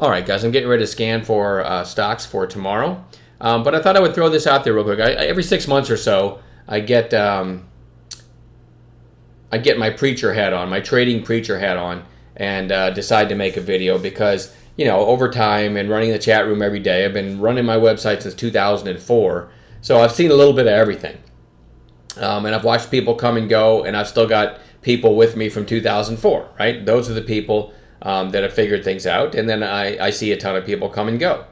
All right, guys, I'm getting ready to scan for stocks for tomorrow, but I thought I would throw this out there real quick. Every 6 months or so, I get my preacher hat on, my trading preacher hat on, and decide to make a video because, you know, over time and running the chat room every day, I've been running my website since 2004, so I've seen a little bit of everything. And I've watched people come and go, and I've still got people with me from 2004, right? Those are the people that have figured things out, and then I see a ton of people come and go.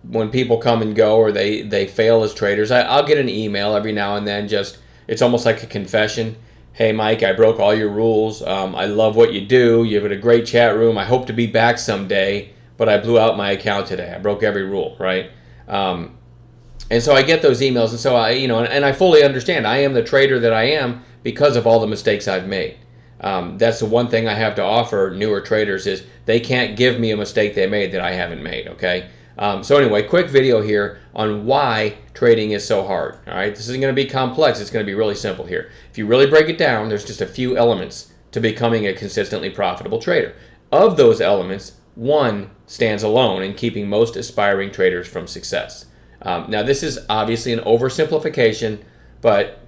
When people come and go or they fail as traders, I'll get an email every now and then. Just it's almost like a confession. Hey, Mike, I broke all your rules. I love what you do. You have a great chat room. I hope to be back someday, but I blew out my account today. I broke every rule, right? And so I get those emails, and so and I fully understand. I am the trader that I am because of all the mistakes I've made. That's the one thing I have to offer newer traders is they can't give me a mistake they made that I haven't made, okay? So anyway, quick video here on why trading is so hard, all right? This isn't going to be complex. It's going to be really simple here. If you really break it down, there's just a few elements to becoming a consistently profitable trader. Of those elements, one stands alone in keeping most aspiring traders from success. Now, this is obviously an oversimplification, but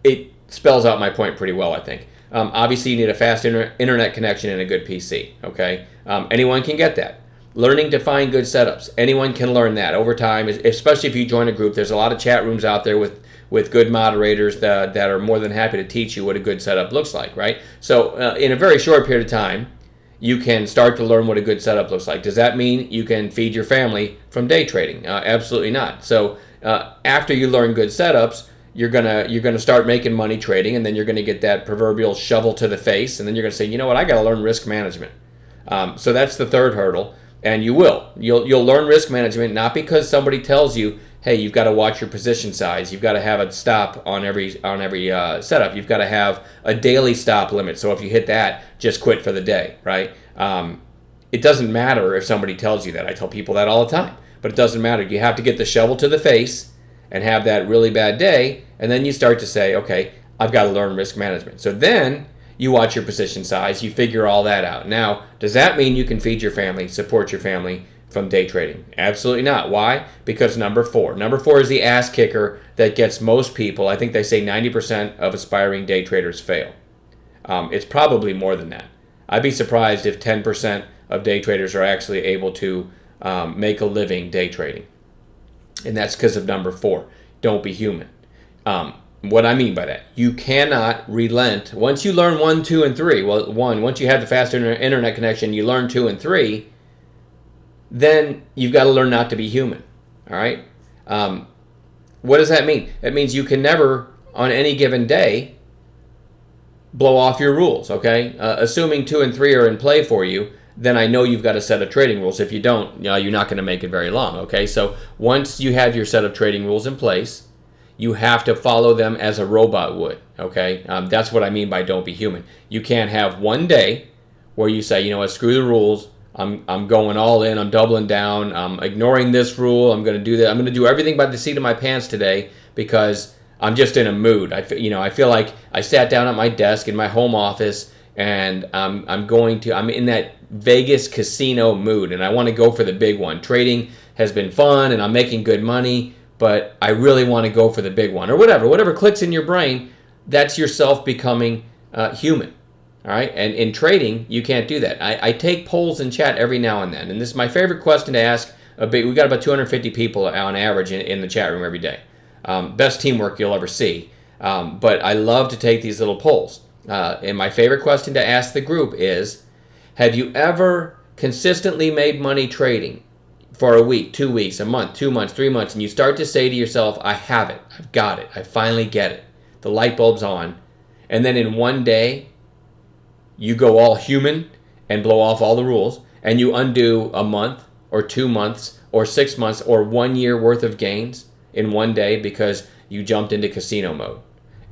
it spells out my point pretty well, I think. Obviously, you need a fast internet connection and a good PC, okay? Anyone can get that. Learning to find good setups. Anyone can learn that over time, especially if you join a group. There's a lot of chat rooms out there with good moderators that are more than happy to teach you what a good setup looks like, right? So in a very short period of time, you can start to learn what a good setup looks like. Does that mean you can feed your family from day trading? Absolutely not. So after you learn good setups, you're gonna start making money trading, and then you're gonna get that proverbial shovel to the face, and then you're gonna say, you know what, I gotta learn risk management. So that's the third hurdle, and you'll learn risk management not because somebody tells you, hey, you've got to watch your position size, you've got to have a stop on every setup, you've got to have a daily stop limit. So if you hit that, just quit for the day, right? It doesn't matter if somebody tells you that. I tell people that all the time, but it doesn't matter. You have to get the shovel to the face and have that really bad day, and then you start to say, okay, I've got to learn risk management. So then you watch your position size, you figure all that out. Now, does that mean you can feed your family, support your family from day trading? Absolutely not. Why? Because number four is the ass kicker that gets most people. I think they say 90% of aspiring day traders fail. It's probably more than that. I'd be surprised if 10% of day traders are actually able to make a living day trading. And that's because of number four. Don't be human. What I mean by that, you cannot relent. Once you learn 1, 2, and 3, once you have the fast internet connection, you learn 2 and 3, then you've got to learn not to be human. All right? What does that mean? That means you can never, on any given day, blow off your rules, okay? Assuming 2 and 3 are in play for you, then I know you've got a set of trading rules. If you don't, you're not going to make it very long, okay? So once you have your set of trading rules in place, you have to follow them as a robot would, okay? That's what I mean by don't be human. You can't have one day where you say, you know what, screw the rules. I'm going all in. I'm doubling down. I'm ignoring this rule. I'm going to do that. I'm going to do everything by the seat of my pants today because I'm just in a mood. I feel like I sat down at my desk in my home office and I'm in that Vegas casino mood and I want to go for the big one. Trading has been fun and I'm making good money, but I really want to go for the big one or whatever clicks in your brain. That's yourself becoming human. All right, and in trading, you can't do that. I take polls in chat every now and then, and this is my favorite question to ask. We got about 250 people on average in the chat room every day. Best teamwork you'll ever see. But I love to take these little polls. And my favorite question to ask the group is, have you ever consistently made money trading for a week, 2 weeks, a month, 2 months, 3 months, and you start to say to yourself, I have it, I've got it, I finally get it. The light bulb's on. And then in one day, you go all human and blow off all the rules, and you undo a month or 2 months or 6 months or 1 year worth of gains in one day because you jumped into casino mode.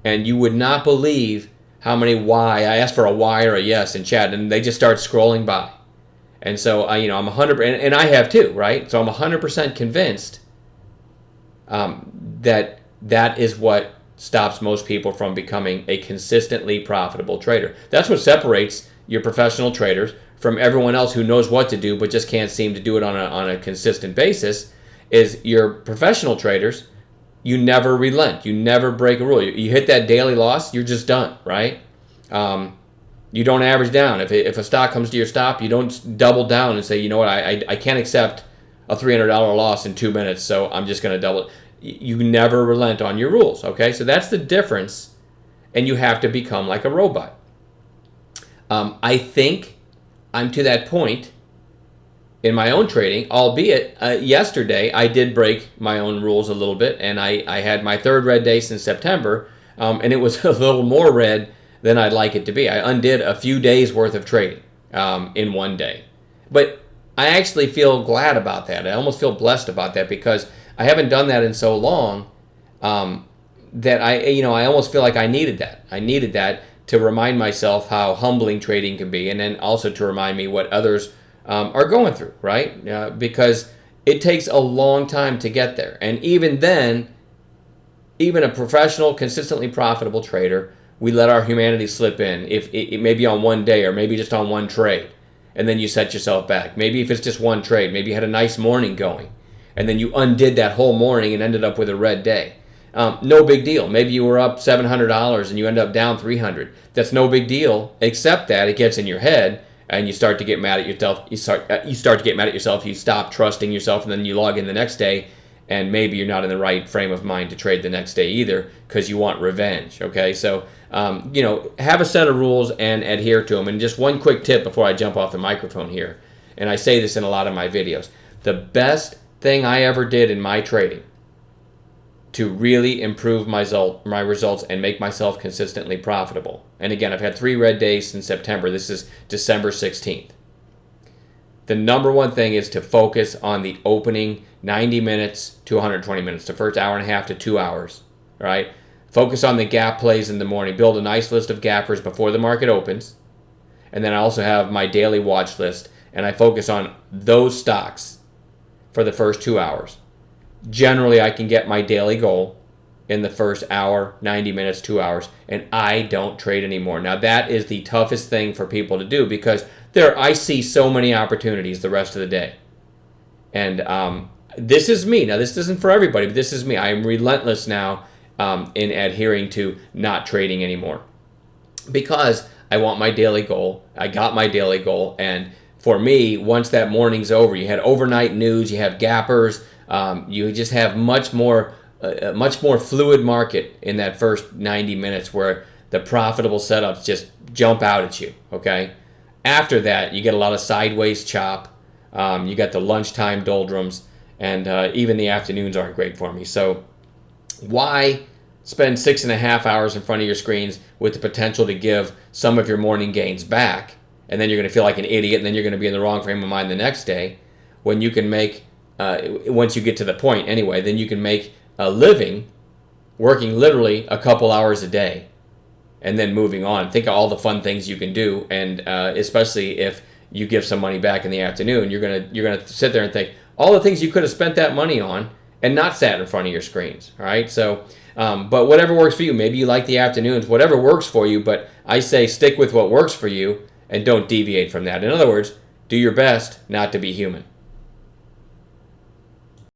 And you would not believe how many I asked for a Y or a yes in chat, and they just start scrolling by. And so, I'm 100%, and I have too, right? So I'm 100% convinced that is what stops most people from becoming a consistently profitable trader. That's what separates your professional traders from everyone else who knows what to do but just can't seem to do it on a consistent basis is your professional traders, you never relent. You never break a rule. You hit that daily loss, you're just done, right? You don't average down. If a stock comes to your stop, you don't double down and say, you know what, I can't accept a $300 loss in 2 minutes, so I'm just going to double it. You never relent on your rules, okay? So that's the difference, and you have to become like a robot. I think I'm to that point in my own trading, albeit yesterday I did break my own rules a little bit, and I had my third red day since September, and it was a little more red than I'd like it to be. I undid a few days worth of trading in one day. But I actually feel glad about that. I almost feel blessed about that because I haven't done that in so long that I almost feel like I needed that. I needed that to remind myself how humbling trading can be, and then also to remind me what others are going through, right? Because it takes a long time to get there. And even then, even a professional, consistently profitable trader, we let our humanity slip in, if it maybe on one day or maybe just on one trade, and then you set yourself back. Maybe if it's just one trade, maybe you had a nice morning going, and then you undid that whole morning and ended up with a red day. No big deal. Maybe you were up $700 and you end up down $300. That's no big deal, except that it gets in your head and you start to get mad at yourself. You start to get mad at yourself. You stop trusting yourself, and then you log in the next day, and maybe you're not in the right frame of mind to trade the next day either because you want revenge. Okay, so have a set of rules and adhere to them. And just one quick tip before I jump off the microphone here, and I say this in a lot of my videos: the best thing I ever did in my trading to really improve my results and make myself consistently profitable. And again, I've had 3 red days since September. This is December 16th. The number one thing is to focus on the opening 90 minutes to 120 minutes, the first hour and a half to 2 hours, all right? Focus on the gap plays in the morning. Build a nice list of gappers before the market opens. And then I also have my daily watch list, and I focus on those stocks for the first 2 hours. Generally, I can get my daily goal in the first hour, 90 minutes, 2 hours, and I don't trade anymore. Now, that is the toughest thing for people to do because I see so many opportunities the rest of the day. And this is me. Now, this isn't for everybody, but this is me. I am relentless now in adhering to not trading anymore because I want my daily goal. I got my daily goal, and for me, once that morning's over, you had overnight news, you have gappers, you just have much more fluid market in that first 90 minutes where the profitable setups just jump out at you, okay? After that, you get a lot of sideways chop. You got the lunchtime doldrums, and even the afternoons aren't great for me. So why spend 6.5 hours in front of your screens with the potential to give some of your morning gains back, and then you're going to feel like an idiot, and then you're going to be in the wrong frame of mind the next day, when you can make, once you get to the point anyway, then you can make a living working literally a couple hours a day and then moving on. Think of all the fun things you can do, and especially if you give some money back in the afternoon, you're gonna sit there and think all the things you could have spent that money on and not sat in front of your screens. All right, so but whatever works for you. Maybe you like the afternoons. Whatever works for you, but I say stick with what works for you and don't deviate from that. In other words, do your best not to be human.